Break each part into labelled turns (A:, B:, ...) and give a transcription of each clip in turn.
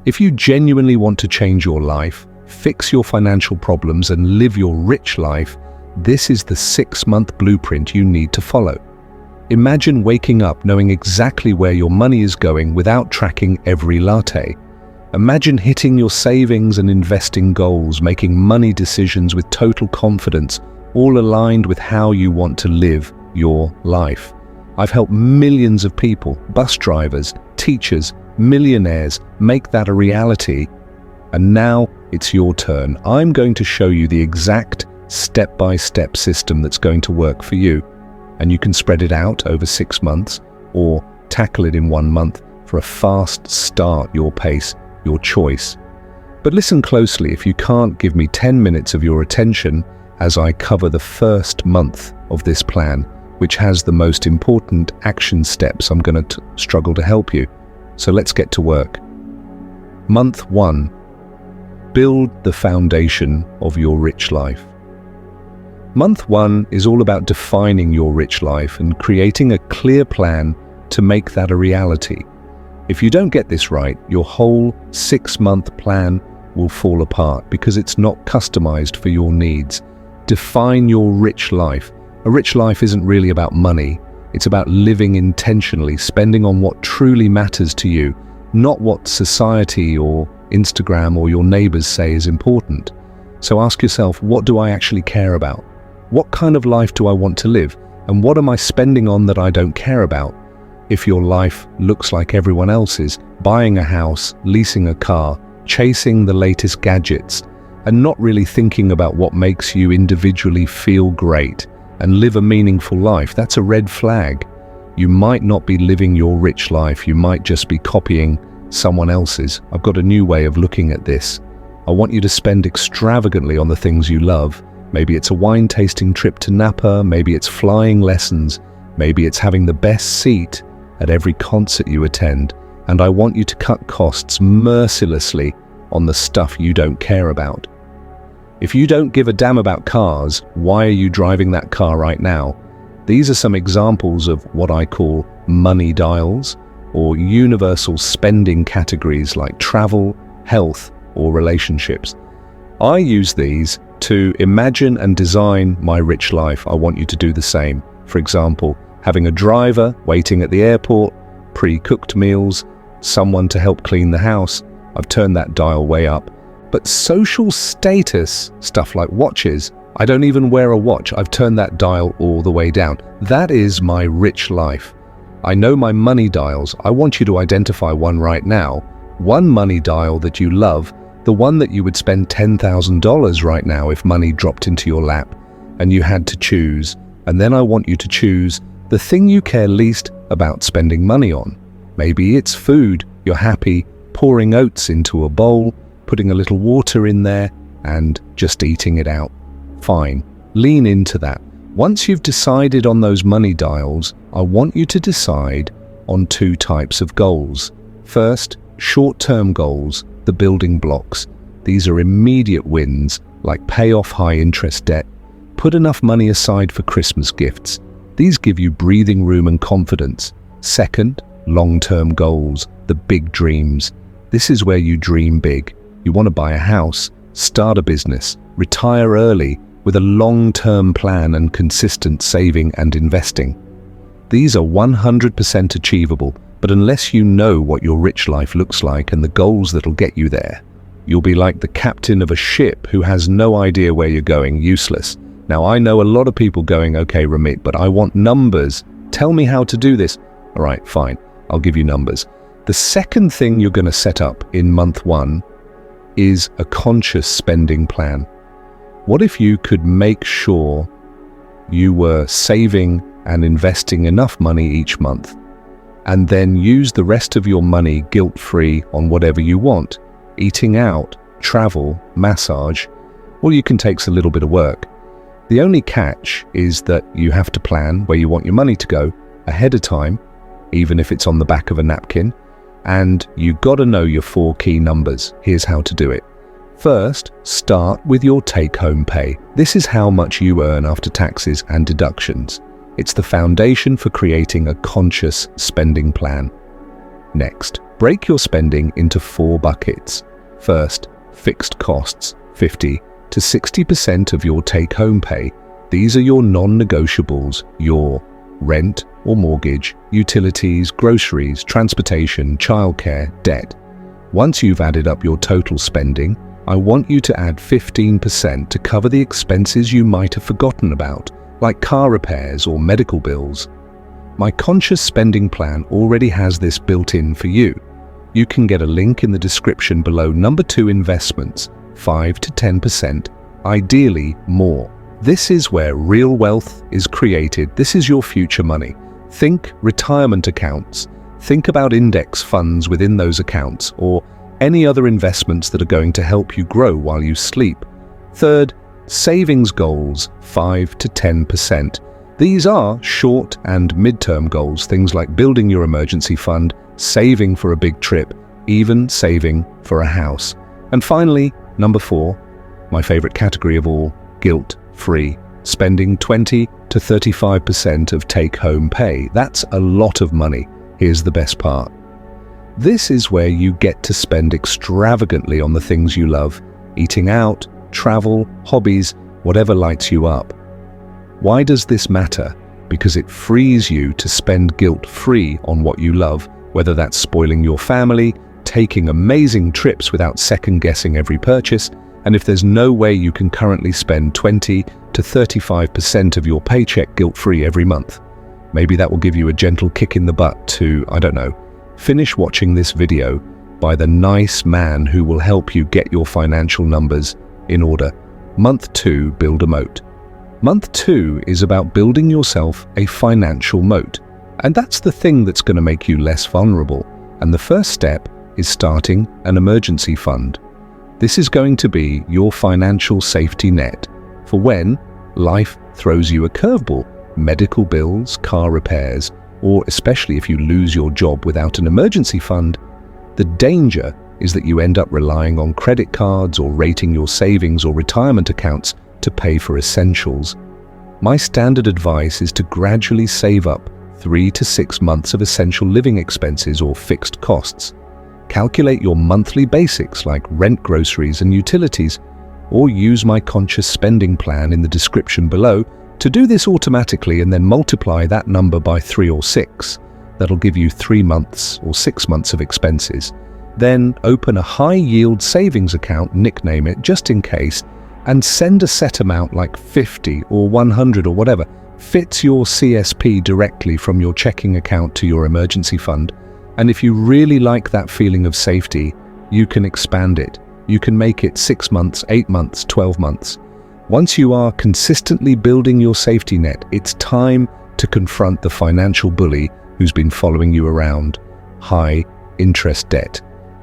A: If you genuinely want to change your life, fix your financial problems and live your rich life, this is the 6-month blueprint you need to follow. Imagine waking up knowing exactly where your money is going without tracking every latte. Imagine hitting your savings and investing goals, making money decisions with total confidence, all aligned with how you want to live your life. I've helped millions of people, bus drivers, teachers, millionaires, make that a reality. And now it's your turn. I'm going to show you the exact step-by-step system that's going to work for you. And you can spread it out over 6 months or tackle it in 1 month for a fast start, your pace, your choice. But listen closely. If you can't give me 10 minutes of your attention as I cover the first month of this plan, which has the most important action steps, I'm going to struggle to help you. So let's get to work. Month 1. Build the foundation of your rich life. Month 1 is all about defining your rich life and creating a clear plan to make that a reality. If you don't get this right, your whole 6-month plan will fall apart because it's not customized for your needs. Define your rich life. A rich life isn't really about money. It's about living intentionally, spending on what truly matters to you, not what society or Instagram or your neighbors say is important. So ask yourself, what do I actually care about? What kind of life do I want to live? And what am I spending on that I don't care about? If your life looks like everyone else's, buying a house, leasing a car, chasing the latest gadgets, and not really thinking about what makes you individually feel great and live a meaningful life, that's a red flag. You might not be living your rich life, you might just be copying someone else's. I've got a new way of looking at this. I want you to spend extravagantly on the things you love. Maybe it's a wine tasting trip to Napa, maybe it's flying lessons, maybe it's having the best seat at every concert you attend. And I want you to cut costs mercilessly on the stuff you don't care about. If you don't give a damn about cars, why are you driving that car right now? These are some examples of what I call money dials, or universal spending categories like travel, health, or relationships. I use these to imagine and design my rich life. I want you to do the same. For example, having a driver waiting at the airport, pre-cooked meals, someone to help clean the house. I've turned that dial way up. But social status, stuff like watches, I don't even wear a watch. I've turned that dial all the way down. That is my rich life. I know my money dials. I want you to identify one right now. One money dial that you love, the one that you would spend $10,000 right now if money dropped into your lap and you had to choose. And then I want you to choose the thing you care least about spending money on. Maybe it's food. You're happy pouring oats into a bowl, putting a little water in there, and just eating it out. Fine. Lean into that. Once you've decided on those money dials, I want you to decide on 2 types of goals. First, short-term goals, the building blocks. These are immediate wins, like pay off high-interest debt. Put enough money aside for Christmas gifts. These give you breathing room and confidence. Second, long-term goals, the big dreams. This is where you dream big. You want to buy a house, start a business, retire early with a long-term plan and consistent saving and investing. These are 100% achievable, but unless you know what your rich life looks like and the goals that'll get you there, you'll be like the captain of a ship who has no idea where you're going, useless. Now, I know a lot of people going, okay, Ramit, but I want numbers. Tell me how to do this. All right, fine. I'll give you numbers. The second thing you're going to set up in month 1 is a conscious spending plan. What if you could make sure you were saving and investing enough money each month, and then use the rest of your money guilt-free on whatever you want? Eating out, travel, massage, all you can take's a little bit of work. The only catch is that you have to plan where you want your money to go ahead of time, even if it's on the back of a napkin, and you gotta know your 4 key numbers. Here's how to do it. First, start with your take-home pay. This is how much you earn after taxes and deductions. It's the foundation for creating a conscious spending plan. Next, break your spending into 4 buckets. First, fixed costs, 50 to 60% of your take-home pay. These are your non-negotiables, your rent or mortgage, utilities, groceries, transportation, childcare, debt. Once you've added up your total spending, I want you to add 15% to cover the expenses you might have forgotten about, like car repairs or medical bills. My conscious spending plan already has this built in for you. You can get a link in the description below. Number 2, investments, 5 to 10%, ideally more. This is where real wealth is created. This is your future money. Think retirement accounts. Think about index funds within those accounts or any other investments that are going to help you grow while you sleep. Third, savings goals, 5 to 10%. These are short and mid-term goals, things like building your emergency fund, saving for a big trip, even saving for a house. And finally, number 4, my favorite category of all, guilt-free, spending 20 to 35% of take-home pay. That's a lot of money. Here's the best part. This is where you get to spend extravagantly on the things you love, eating out, travel, hobbies, whatever lights you up. Why does this matter? Because it frees you to spend guilt-free on what you love, whether that's spoiling your family, taking amazing trips without second-guessing every purchase, and if there's no way you can currently spend 20 to 35% of your paycheck guilt-free every month, maybe that will give you a gentle kick in the butt to, I don't know, finish watching this video by the nice man who will help you get your financial numbers in order. Month 2, build a moat. Month 2 is about building yourself a financial moat. And that's the thing that's going to make you less vulnerable. And the first step is starting an emergency fund. This is going to be your financial safety net for when life throws you a curveball, medical bills, car repairs, or especially if you lose your job without an emergency fund. The danger is that you end up relying on credit cards or rating your savings or retirement accounts to pay for essentials. My standard advice is to gradually save up 3 to 6 months of essential living expenses or fixed costs. Calculate your monthly basics like rent, groceries, and utilities, or use my conscious spending plan in the description below to do this automatically and then multiply that number by 3 or 6. That'll give you 3 months or 6 months of expenses. Then open a high-yield savings account, nickname it just in case, and send a set amount like 50 or 100 or whatever fits your CSP directly from your checking account to your emergency fund. And if you really like that feeling of safety, you can expand it. You can make it 6 months, 8 months, 12 months. Once you are consistently building your safety net, it's time to confront the financial bully who's been following you around. High interest debt.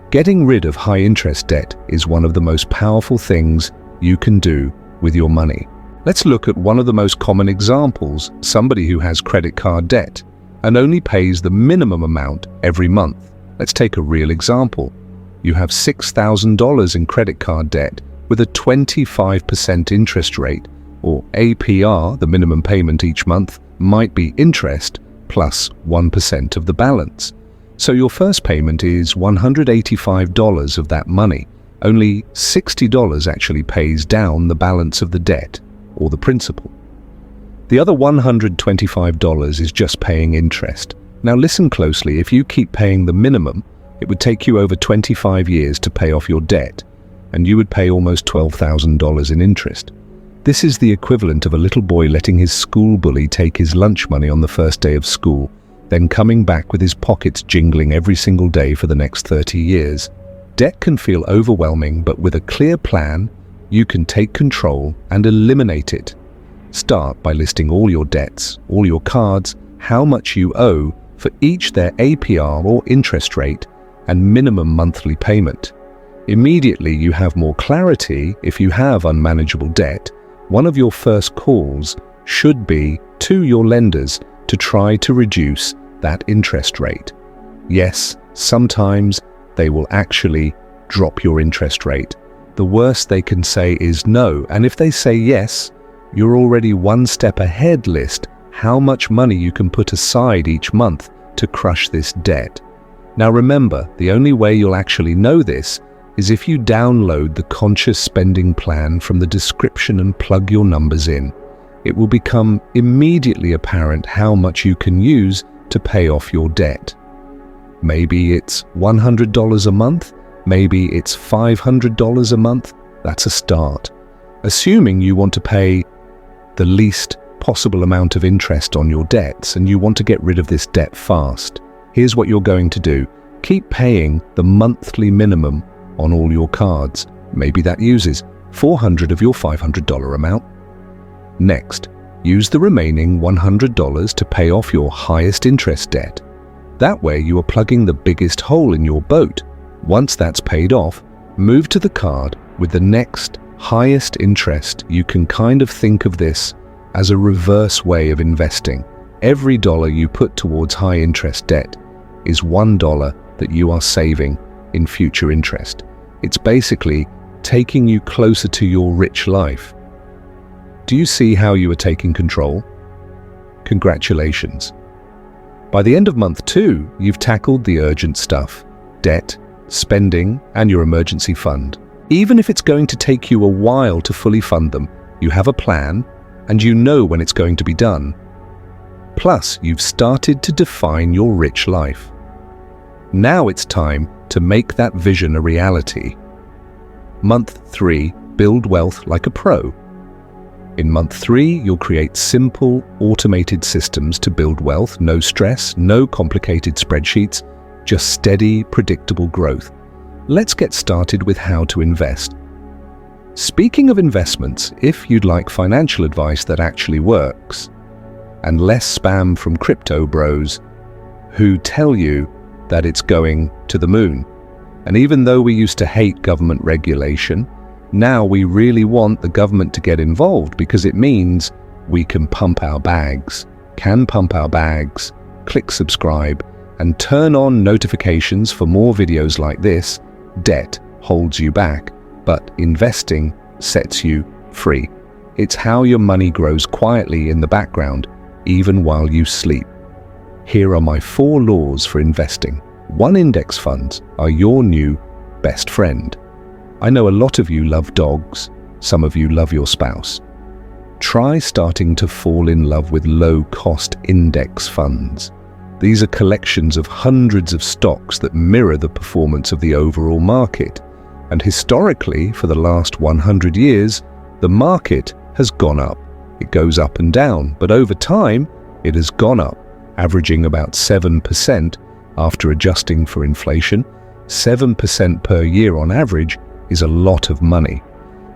A: Getting rid of high interest debt is one of the most powerful things you can do with your money. Let's look at one of the most common examples, somebody who has credit card debt and only pays the minimum amount every month. Let's take a real example. You have $6,000 in credit card debt with a 25% interest rate, or APR, the minimum payment each month, might be interest plus 1% of the balance. So your first payment is $185 of that money. Only $60 actually pays down the balance of the debt, or the principal. The other $125 is just paying interest. Now listen closely, if you keep paying the minimum, it would take you over 25 years to pay off your debt, and you would pay almost $12,000 in interest. This is the equivalent of a little boy letting his school bully take his lunch money on the first day of school, then coming back with his pockets jingling every single day for the next 30 years. Debt can feel overwhelming, but with a clear plan, you can take control and eliminate it. Start by listing all your debts, all your cards, how much you owe for each their APR or interest rate, and minimum monthly payment. Immediately you have more clarity. If you have unmanageable debt, one of your first calls should be to your lenders to try to reduce that interest rate. Yes, sometimes they will actually drop your interest rate. The worst they can say is no, and if they say yes, you're already one step ahead. List how much money you can put aside each month to crush this debt. Now remember, the only way you'll actually know this is if you download the Conscious Spending Plan from the description and plug your numbers in. It will become immediately apparent how much you can use to pay off your debt. Maybe it's $100 a month, maybe it's $500 a month. That's a start. Assuming you want to pay the least possible amount of interest on your debts and you want to get rid of this debt fast, here's what you're going to do. Keep paying the monthly minimum on all your cards. Maybe that uses $400 of your $500 amount. Next, use the remaining $100 to pay off your highest interest debt. That way you are plugging the biggest hole in your boat. Once that's paid off, move to the card with the next highest interest. You can kind of think of this as a reverse way of investing. Every dollar you put towards high interest debt is $1 that you are saving in future interest. It's basically taking you closer to your rich life. Do you see how you are taking control? Congratulations. By the end of month 2, you've tackled the urgent stuff, debt, spending, and your emergency fund. Even if it's going to take you a while to fully fund them, you have a plan and you know when it's going to be done. Plus, you've started to define your rich life. Now it's time to make that vision a reality. Month 3, build wealth like a pro. In month 3, you'll create simple, automated systems to build wealth. No stress, no complicated spreadsheets, just steady, predictable growth. Let's get started with how to invest. Speaking of investments, if you'd like financial advice that actually works, and less spam from crypto bros who tell you that it's going to the moon. And even though we used to hate government regulation, now we really want the government to get involved because it means we can pump our bags, click subscribe, and turn on notifications for more videos like this. Debt holds you back, but investing sets you free. It's how your money grows quietly in the background, even while you sleep. Here are my 4 laws for investing. 1. Index funds are your new best friend. I know a lot of you love dogs, some of you love your spouse. Try starting to fall in love with low-cost index funds. These are collections of hundreds of stocks that mirror the performance of the overall market. And historically, for the last 100 years, the market has gone up. It goes up and down, but over time, it has gone up, averaging about 7% after adjusting for inflation. 7% per year on average is a lot of money.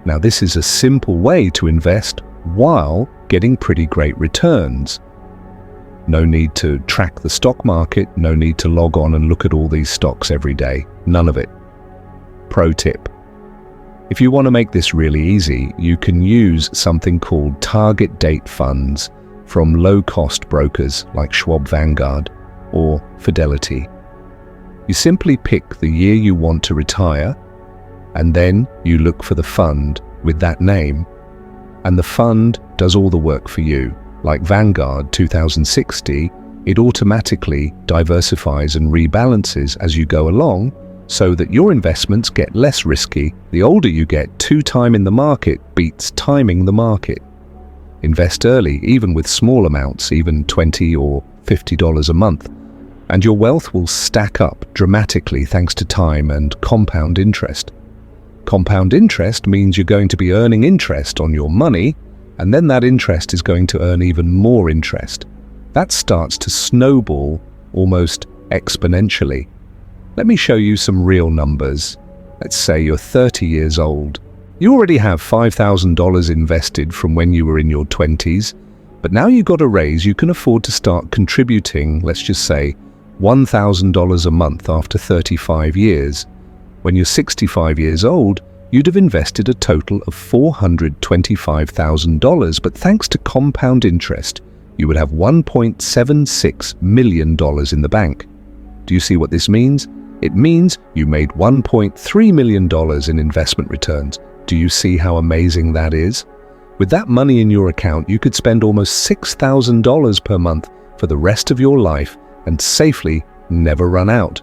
A: Now, this is a simple way to invest while getting pretty great returns. No need to track the stock market, no need to log on and look at all these stocks every day. None of it. Pro tip. If you want to make this really easy, you can use something called target date funds from low-cost brokers like Schwab Vanguard or Fidelity. You simply pick the year you want to retire, and then you look for the fund with that name, and the fund does all the work for you. Like Vanguard 2060, it automatically diversifies and rebalances as you go along so that your investments get less risky. The older you get, time in the market beats timing the market. Invest early, even with small amounts, even $20 or $50 a month, and your wealth will stack up dramatically thanks to time and compound interest. Compound interest means you're going to be earning interest on your money, and then that interest is going to earn even more interest. That starts to snowball almost exponentially. Let me show you some real numbers. Let's say you're 30 years old. You already have $5,000 invested from when you were in your 20s, but now you've got a raise, you can afford to start contributing, let's just say, $1,000 a month after 35 years. When you're 65 years old, you'd have invested a total of $425,000, but thanks to compound interest, you would have $1.76 million in the bank. Do you see what this means? It means you made $1.3 million in investment returns. Do you see how amazing that is? With that money in your account, you could spend almost $6,000 per month for the rest of your life and safely never run out.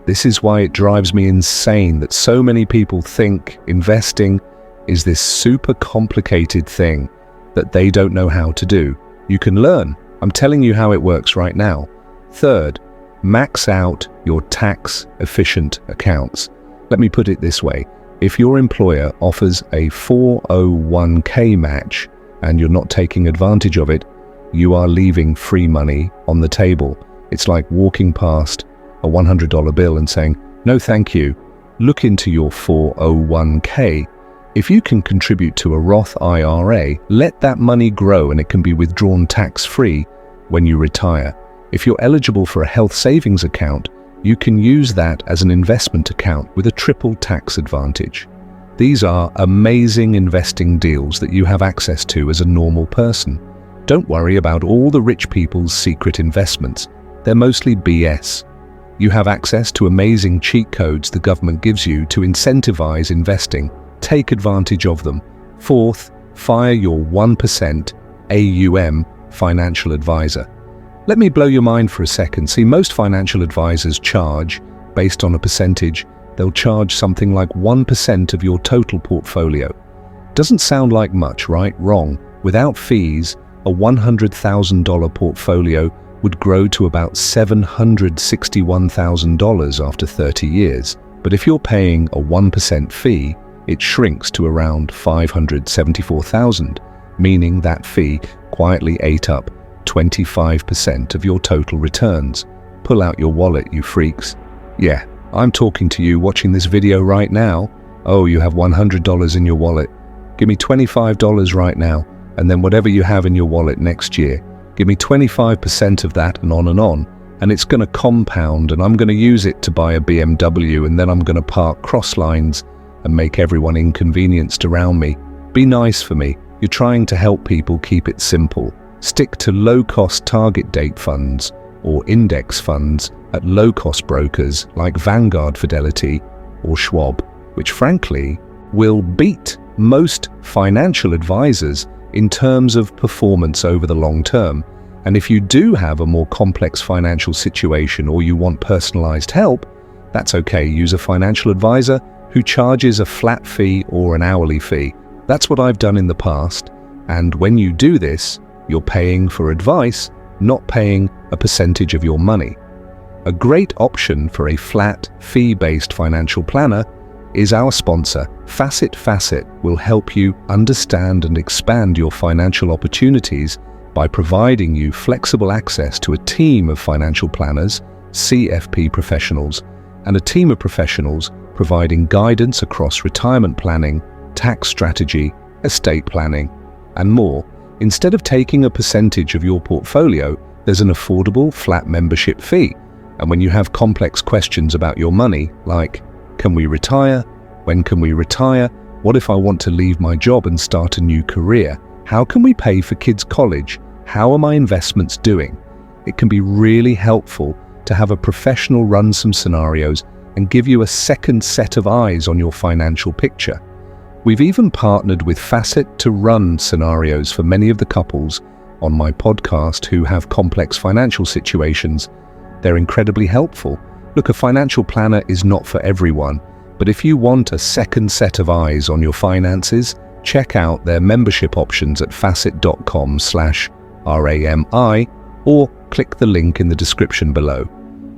A: This is why it drives me insane that so many people think investing is this super complicated thing that they don't know how to do. You can learn. I'm telling you how it works right now. Third, max out your tax-efficient accounts. Let me put it this way. If your employer offers a 401k match and you're not taking advantage of it, you are leaving free money on the table. It's like walking past a $100 bill and saying, "No, thank you. Look into your 401k. If you can contribute to a Roth IRA, let that money grow and it can be withdrawn tax-free when you retire. If you're eligible for a health savings account, you can use that as an investment account with a triple tax advantage." These are amazing investing deals that you have access to as a normal person. Don't worry about all the rich people's secret investments. They're mostly BS. You have access to amazing cheat codes the government gives you to incentivize investing. Take advantage of them. Fourth, fire your 1% AUM financial advisor. Let me blow your mind for a second. See, most financial advisors charge, based on a percentage, they'll charge something like 1% of your total portfolio. Doesn't sound like much, right? Wrong. Without fees, a $100,000 portfolio would grow to about $761,000 after 30 years. But if you're paying a 1% fee, it shrinks to around $574,000, meaning that fee quietly ate up 25% of your total returns. Pull out your wallet, you freaks. Yeah, I'm talking to you watching this video right now. Oh, you have $100 in your wallet. Give me $25 right now, and then whatever you have in your wallet next year. Give me 25% of that and on, and it's going to compound, and I'm going to use it to buy a BMW, and then I'm going to park cross lines and make everyone inconvenienced around me. Be nice for me. You're trying to help people keep it simple. Stick to low-cost target date funds or index funds at low-cost brokers like Vanguard, Fidelity, or Schwab, which frankly will beat most financial advisors in terms of performance over the long term. And if you do have a more complex financial situation or you want personalized help, that's okay. Use a financial advisor who charges a flat fee or an hourly fee. That's what I've done in the past. And when you do this, you're paying for advice, not paying a percentage of your money. A great option for a flat fee-based financial planner is our sponsor. Facet. Facet will help you understand and expand your financial opportunities by providing you flexible access to a team of financial planners, CFP professionals, and a team of professionals providing guidance across retirement planning, tax strategy, estate planning, and more. Instead of taking a percentage of your portfolio, there's an affordable flat membership fee. And when you have complex questions about your money, like, can we retire? When can we retire? What if I want to leave my job and start a new career? How can we pay for kids' college? How are my investments doing? It can be really helpful to have a professional run some scenarios and give you a second set of eyes on your financial picture. We've even partnered with Facet to run scenarios for many of the couples on my podcast who have complex financial situations. They're incredibly helpful. Look, a financial planner is not for everyone, but if you want a second set of eyes on your finances, check out their membership options at facet.com/RAMI or click the link in the description below.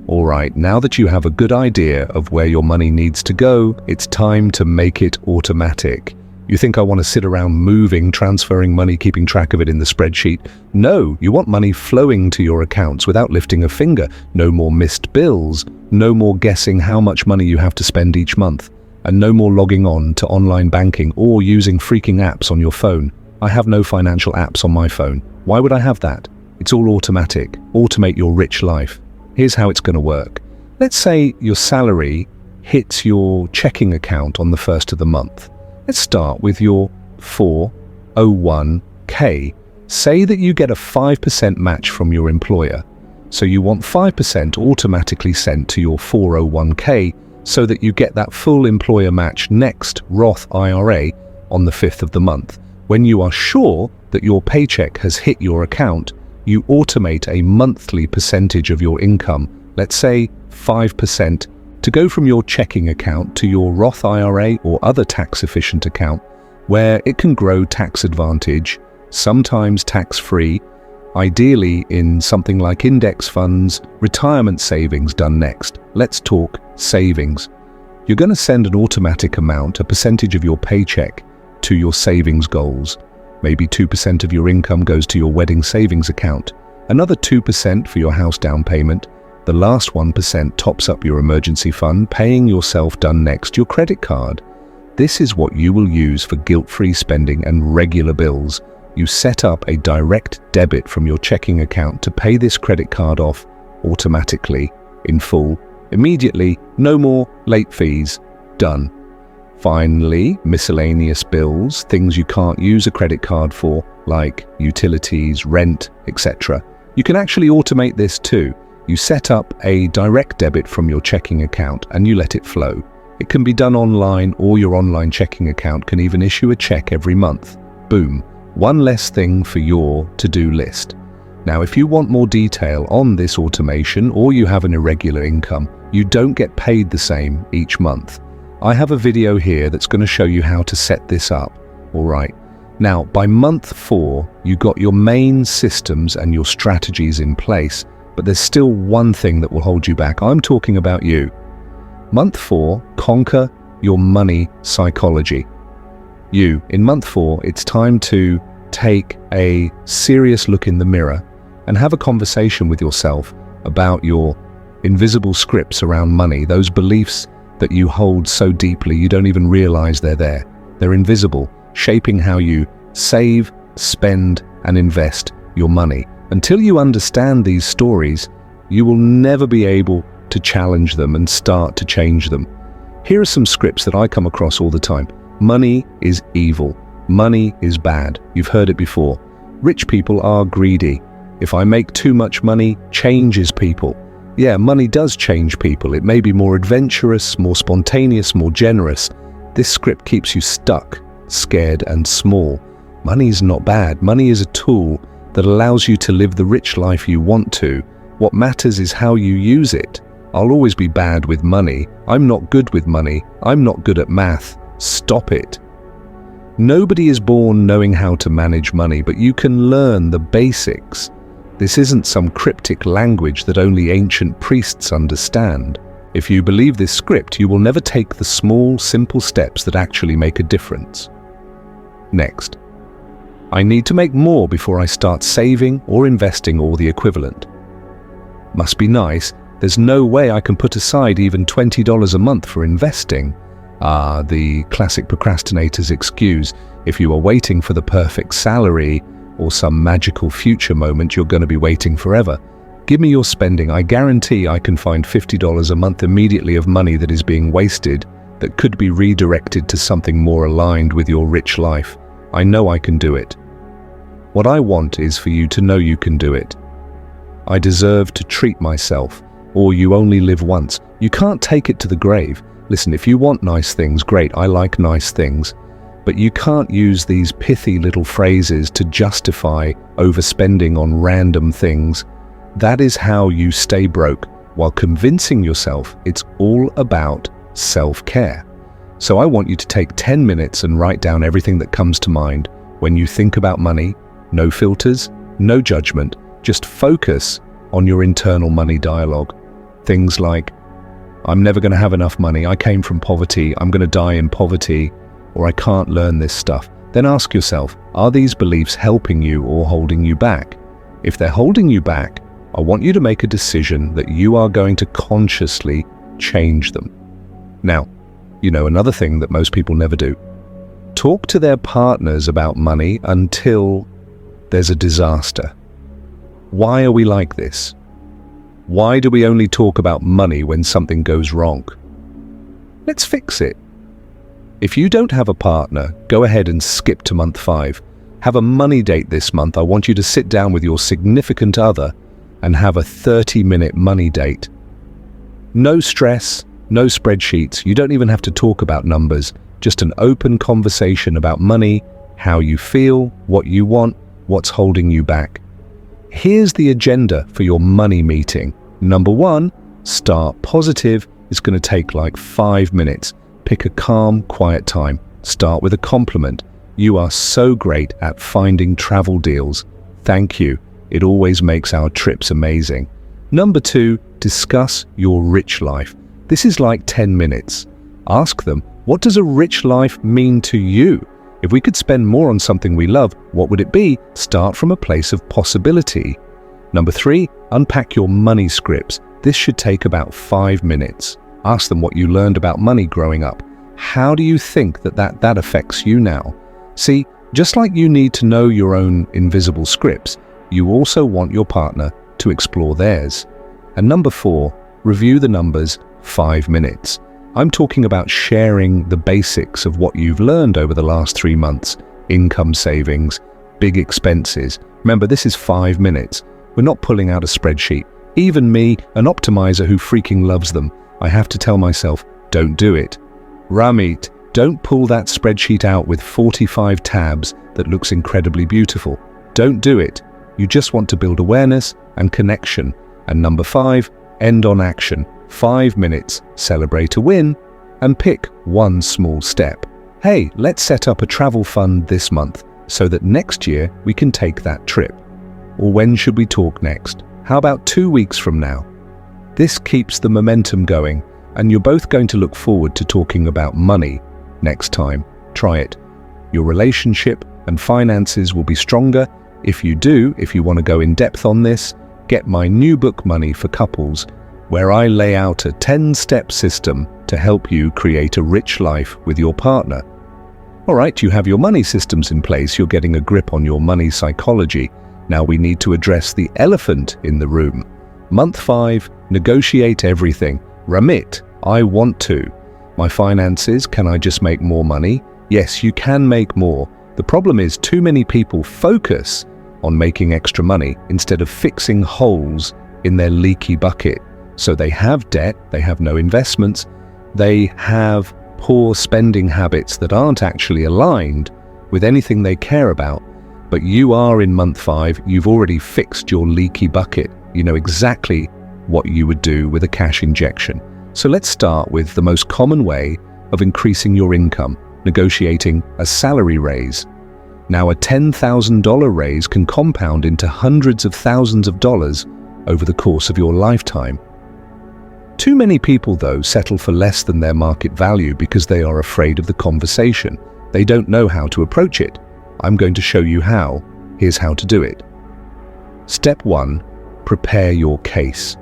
A: All right, now that you have a good idea of where your money needs to go, it's time to make it automatic. You think I want to sit around moving, transferring money, keeping track of it in the spreadsheet? No, you want money flowing to your accounts without lifting a finger. No more missed bills, no more guessing how much money you have to spend each month, and no more logging on to online banking or using freaking apps on your phone. I have no financial apps on my phone. Why would I have that? It's all automatic. Automate your rich life. Here's how it's going to work. Let's say your salary hits your checking account on the first of the month. Let's start with your 401k. Say that you get a 5% match from your employer. So you want 5% automatically sent to your 401k so that you get that full employer match next Roth IRA on the 5th of the month. When you are sure that your paycheck has hit your account, you automate a monthly percentage of your income, let's say 5% to go from your checking account to your Roth IRA or other tax-efficient account where it can grow tax advantage, sometimes tax-free, ideally in something like index funds, retirement savings done next. Let's talk savings. You're going to send an automatic amount, a percentage of your paycheck, to your savings goals. Maybe 2% of your income goes to your wedding savings account, another 2% for your house down payment, the last 1% tops up your emergency fund, paying yourself done next your credit card. This is what you will use for guilt-free spending and regular bills. You set up a direct debit from your checking account to pay this credit card off automatically, in full, immediately, no more late fees. Done. Finally, miscellaneous bills, things you can't use a credit card for, like utilities, rent, etc. You can actually automate this too. You set up a direct debit from your checking account and you let it flow. It can be done online, or your online checking account can even issue a check every month. Boom. One less thing for your to-do list. Now, if you want more detail on this automation, or you have an irregular income, you don't get paid the same each month. I have a video here that's going to show you how to set this up. All right. Now, by month 4, you got your main systems and your strategies in place, but there's still one thing that will hold you back. I'm talking about you. Month 4, conquer your money psychology. In month 4, it's time to take a serious look in the mirror and have a conversation with yourself about your invisible scripts around money, those beliefs that you hold so deeply you don't even realize they're there. They're invisible, shaping how you save, spend, and invest your money. Until you understand these stories, you will never be able to challenge them and start to change them. Here are some scripts that I come across all the time. Money is evil. Money is bad. You've heard it before. Rich people are greedy. If I make too much money, changes people. Yeah, money does change people. It may be more adventurous, more spontaneous, more generous. This script keeps you stuck, scared, and small. Money's not bad. Money is a tool that allows you to live the rich life you want to. What matters is how you use it. I'll always be bad with money. I'm not good with money. I'm not good at math. Stop it. Nobody is born knowing how to manage money, but you can learn the basics. This isn't some cryptic language that only ancient priests understand. If you believe this script, you will never take the small, simple steps that actually make a difference. Next. I need to make more before I start saving or investing or the equivalent. Must be nice. There's no way I can put aside even $20 a month for investing. The classic procrastinator's excuse. If you are waiting for the perfect salary or some magical future moment, you're going to be waiting forever. Give me your spending. I guarantee I can find $50 a month immediately of money that is being wasted, that could be redirected to something more aligned with your rich life. I know I can do it. What I want is for you to know you can do it. I deserve to treat myself, or you only live once. You can't take it to the grave. Listen, if you want nice things, great, I like nice things. But you can't use these pithy little phrases to justify overspending on random things. That is how you stay broke, while convincing yourself it's all about self-care. So I want you to take 10 minutes and write down everything that comes to mind when you think about money. No filters, no judgment, just focus on your internal money dialogue. Things like, I'm never going to have enough money, I came from poverty, I'm going to die in poverty, or I can't learn this stuff. Then ask yourself, are these beliefs helping you or holding you back? If they're holding you back, I want you to make a decision that you are going to consciously change them. Now, another thing that most people never do. Talk to their partners about money until there's a disaster. Why are we like this? Why do we only talk about money when something goes wrong? Let's fix it. If you don't have a partner, go ahead and skip to month 5. Have a money date this month. I want you to sit down with your significant other and have a 30-minute money date. No stress, no spreadsheets. You don't even have to talk about numbers. Just an open conversation about money, how you feel, what you want, what's holding you back. Here's the agenda for your money meeting. Number 1, start positive, It's going to take like 5 minutes. Pick a calm, quiet time. Start with a compliment. You are so great at finding travel deals. Thank you. It always makes our trips amazing. Number 2, discuss your rich life. This is like 10 minutes. Ask them, what does a rich life mean to you? If we could spend more on something we love, what would it be? Start from a place of possibility. Number 3, unpack your money scripts. This should take about 5 minutes. Ask them what you learned about money growing up. How do you think that affects you now? See, just like you need to know your own invisible scripts, you also want your partner to explore theirs. And number 4, review the numbers 5 minutes. I'm talking about sharing the basics of what you've learned over the last 3 months. Income, savings, big expenses. Remember, this is 5 minutes. We're not pulling out a spreadsheet. Even me, an optimizer who freaking loves them, I have to tell myself, don't do it. Ramit, don't pull that spreadsheet out with 45 tabs that looks incredibly beautiful. Don't do it. You just want to build awareness and connection. And number 5, end on action. 5 minutes, celebrate a win, and pick one small step. Hey, let's set up a travel fund this month so that next year we can take that trip. Or when should we talk next? How about 2 weeks from now? This keeps the momentum going, and you're both going to look forward to talking about money next time. Try it. Your relationship and finances will be stronger. If you want to go in depth on this, get my new book, Money for Couples, where I lay out a 10-step system to help you create a rich life with your partner. All right, you have your money systems in place. You're getting a grip on your money psychology. Now we need to address the elephant in the room. Month 5, negotiate everything. Ramit, I want to. My finances, can I just make more money? Yes, you can make more. The problem is too many people focus on making extra money instead of fixing holes in their leaky bucket. So they have debt, they have no investments, they have poor spending habits that aren't actually aligned with anything they care about. But you are in month 5, you've already fixed your leaky bucket. You know exactly what you would do with a cash injection. So let's start with the most common way of increasing your income, negotiating a salary raise. Now, a $10,000 raise can compound into hundreds of thousands of dollars over the course of your lifetime. Too many people, though, settle for less than their market value because they are afraid of the conversation. They don't know how to approach it. I'm going to show you how. Here's how to do it. Step 1, prepare your case.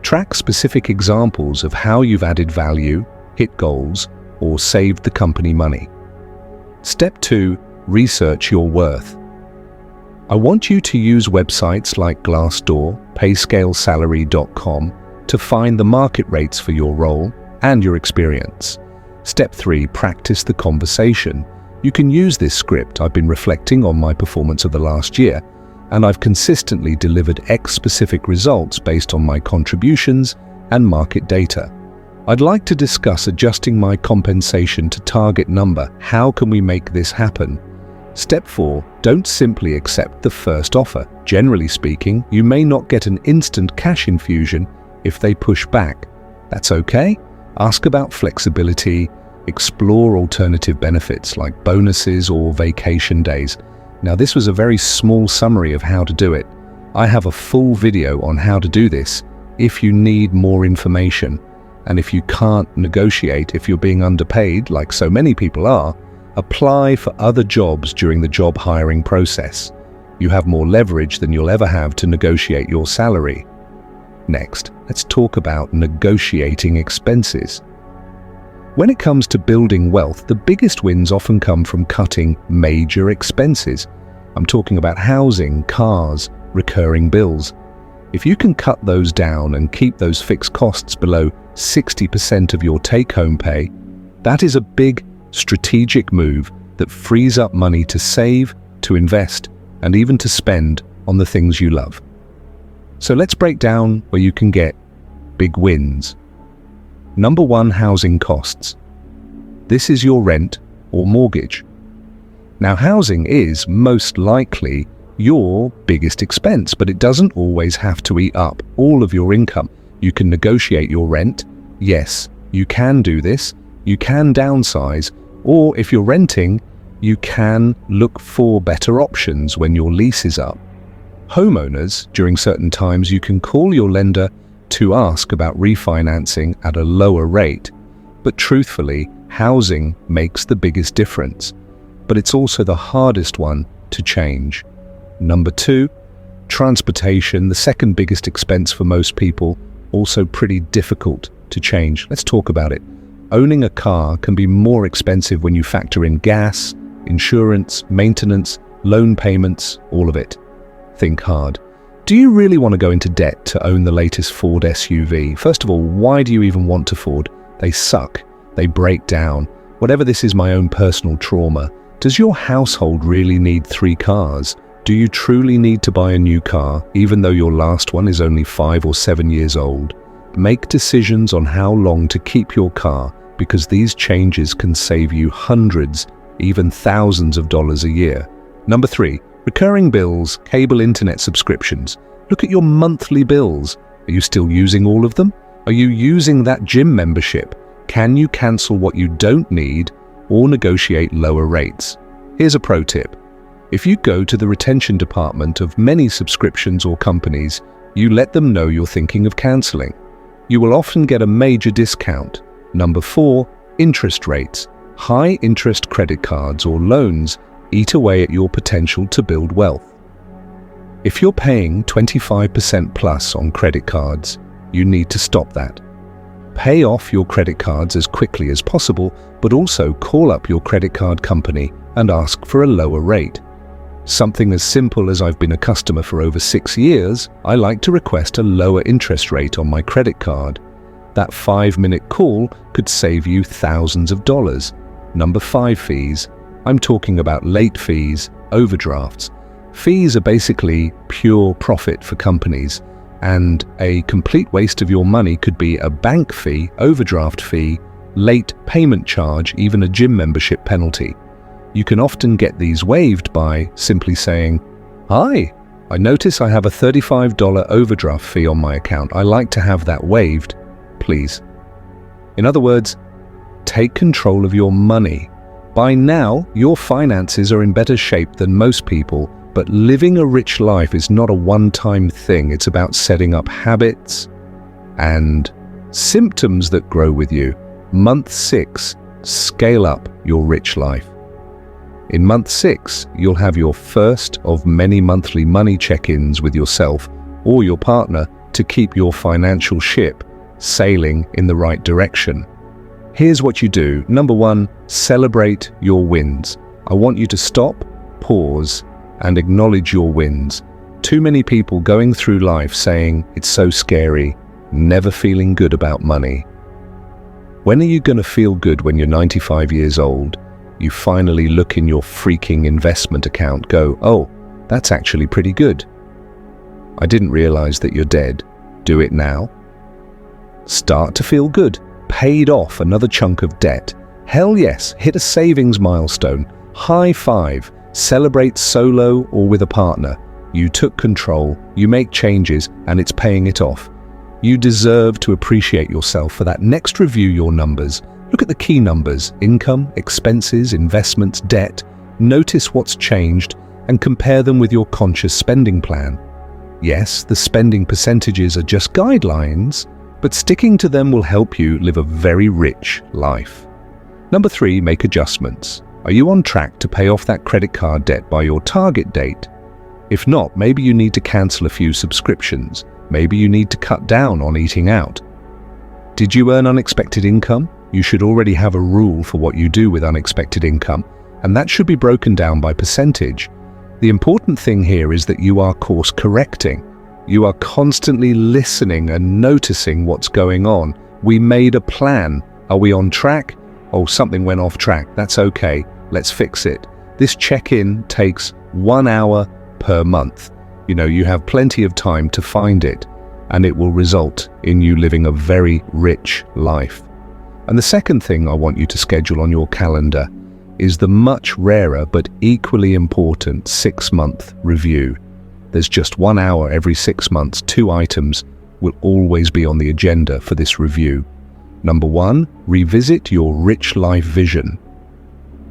A: Track specific examples of how you've added value, hit goals, or saved the company money. Step 2, research your worth. I want you to use websites like Glassdoor, PayscaleSalary.com to find the market rates for your role and your experience. Step 3, practice the conversation. You can use this script. I've been reflecting on my performance of the last year, and I've consistently delivered X specific results based on my contributions and market data. I'd like to discuss adjusting my compensation to target number. How can we make this happen? Step 4, don't simply accept the first offer. Generally speaking, you may not get an instant cash infusion if they push back. That's okay. Ask about flexibility, explore alternative benefits like bonuses or vacation days. Now, this was a very small summary of how to do it. I have a full video on how to do this if you need more information. And if you can't negotiate, if you're being underpaid, like so many people are, apply for other jobs during the job hiring process. You have more leverage than you'll ever have to negotiate your salary. Next, let's talk about negotiating expenses. When it comes to building wealth, the biggest wins often come from cutting major expenses. I'm talking about housing, cars, recurring bills. If you can cut those down and keep those fixed costs below 60% of your take-home pay, that is a big strategic move that frees up money to save, to invest, and even to spend on the things you love. So let's break down where you can get big wins. Number 1, housing costs. This is your rent or mortgage. Now, housing is most likely your biggest expense, but it doesn't always have to eat up all of your income. You can negotiate your rent, Yes, you can do this, you can downsize, or if you're renting, you can look for better options when your lease is up. Homeowners, during certain times, you can call your lender to ask about refinancing at a lower rate. But truthfully, housing makes the biggest difference, but it's also the hardest one to change. Number 2, transportation, the second biggest expense for most people, also pretty difficult to change. Let's talk about it. Owning a car can be more expensive when you factor in gas, insurance, maintenance, loan payments, all of it. Think hard. Do you really want to go into debt to own the latest Ford SUV? First of all, why do you even want to Ford? They suck. They break down. Whatever, this is my own personal trauma. Does your household really need 3 cars? Do you truly need to buy a new car, even though your last one is only 5 or 7 years old? Make decisions on how long to keep your car, because these changes can save you hundreds, even thousands of dollars a year. Number 3, recurring bills, cable internet subscriptions. Look at your monthly bills. Are you still using all of them? Are you using that gym membership? Can you cancel what you don't need or negotiate lower rates? Here's a pro tip. If you go to the retention department of many subscriptions or companies, you let them know you're thinking of canceling. You will often get a major discount. Number 4, interest rates. High interest credit cards or loans eat away at your potential to build wealth. If you're paying 25% plus on credit cards, you need to stop that. Pay off your credit cards as quickly as possible, but also call up your credit card company and ask for a lower rate. Something as simple as I've been a customer for over 6 years, I like to request a lower interest rate on my credit card. That 5-minute call could save you thousands of dollars. Number 5, fees. I'm talking about late fees, overdrafts. Fees are basically pure profit for companies, and a complete waste of your money could be a bank fee, overdraft fee, late payment charge, even a gym membership penalty. You can often get these waived by simply saying, "Hi, I notice I have a $35 overdraft fee on my account. I like to have that waived, please." In other words, take control of your money. By now, your finances are in better shape than most people, but living a rich life is not a one-time thing. It's about setting up habits and symptoms that grow with you. Month 6, scale up your rich life. In month 6, you'll have your first of many monthly money check-ins with yourself or your partner to keep your financial ship sailing in the right direction. Here's what you do. Number 1, celebrate your wins. I want you to stop, pause, and acknowledge your wins. Too many people going through life saying, "It's so scary," never feeling good about money. When are you going to feel good when you're 95 years old? You finally look in your freaking investment account, go, "Oh, that's actually pretty good. I didn't realize that you're dead." Do it now. Start to feel good. Paid off another chunk of debt. Hell yes, hit a savings milestone. High five. Celebrate solo or with a partner. You took control, you make changes, and it's paying it off. You deserve to appreciate yourself for that. Next, review your numbers. Look at the key numbers: income, expenses, investments, debt. Notice what's changed and compare them with your conscious spending plan. Yes, the spending percentages are just guidelines, but sticking to them will help you live a very rich life. Number 3, make adjustments. Are you on track to pay off that credit card debt by your target date? If not, maybe you need to cancel a few subscriptions. Maybe you need to cut down on eating out. Did you earn unexpected income? You should already have a rule for what you do with unexpected income, and that should be broken down by percentage. The important thing here is that you are course correcting. You are constantly listening and noticing what's going on. We made a plan. Are we on track? Oh, something went off track. That's okay. Let's fix it. This check-in takes 1 hour per month. You have plenty of time to find it, and it will result in you living a very rich life. And the second thing I want you to schedule on your calendar is the much rarer but equally important 6-month review. There's just 1 hour every 6 months. 2 items will always be on the agenda for this review. Number 1, revisit your rich life vision.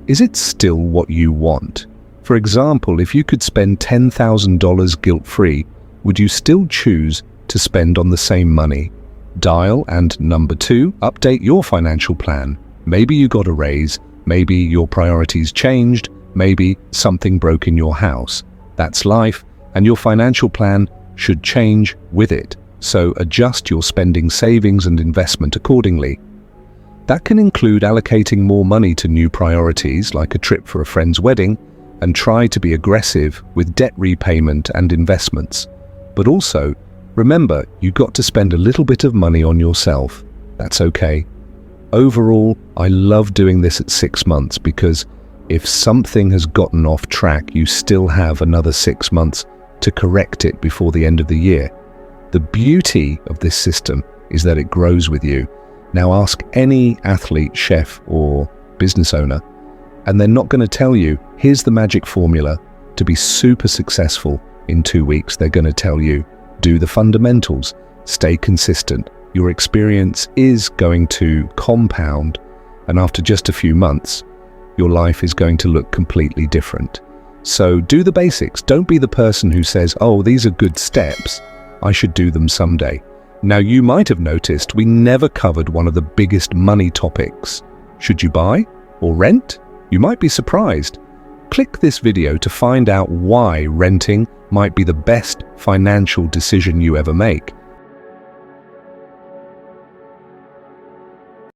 A: Is it still what you want? For example, if you could spend $10,000 guilt-free, would you still choose to spend on the same money? Dial. And number 2, update your financial plan. Maybe you got a raise, maybe your priorities changed, maybe something broke in your house. That's life, and your financial plan should change with it. So adjust your spending, savings, and investment accordingly. That can include allocating more money to new priorities like a trip for a friend's wedding, and try to be aggressive with debt repayment and investments. But also, remember, you got to spend a little bit of money on yourself. That's okay. Overall, I love doing this at 6 months because if something has gotten off track, you still have another 6 months to correct it before the end of the year. The beauty of this system is that it grows with you. Now ask any athlete, chef, or business owner, and they're not going to tell you, here's the magic formula to be super successful in 2 weeks. They're going to tell you, do the fundamentals, stay consistent. Your experience is going to compound, and after just a few months, your life is going to look completely different. So do the basics. Don't be the person who says, oh, these are good steps, I should do them someday. Now, you might have noticed we never covered one of the biggest money topics. Should you buy or rent? You might be surprised. Click this video to find out why renting might be the best financial decision you ever make.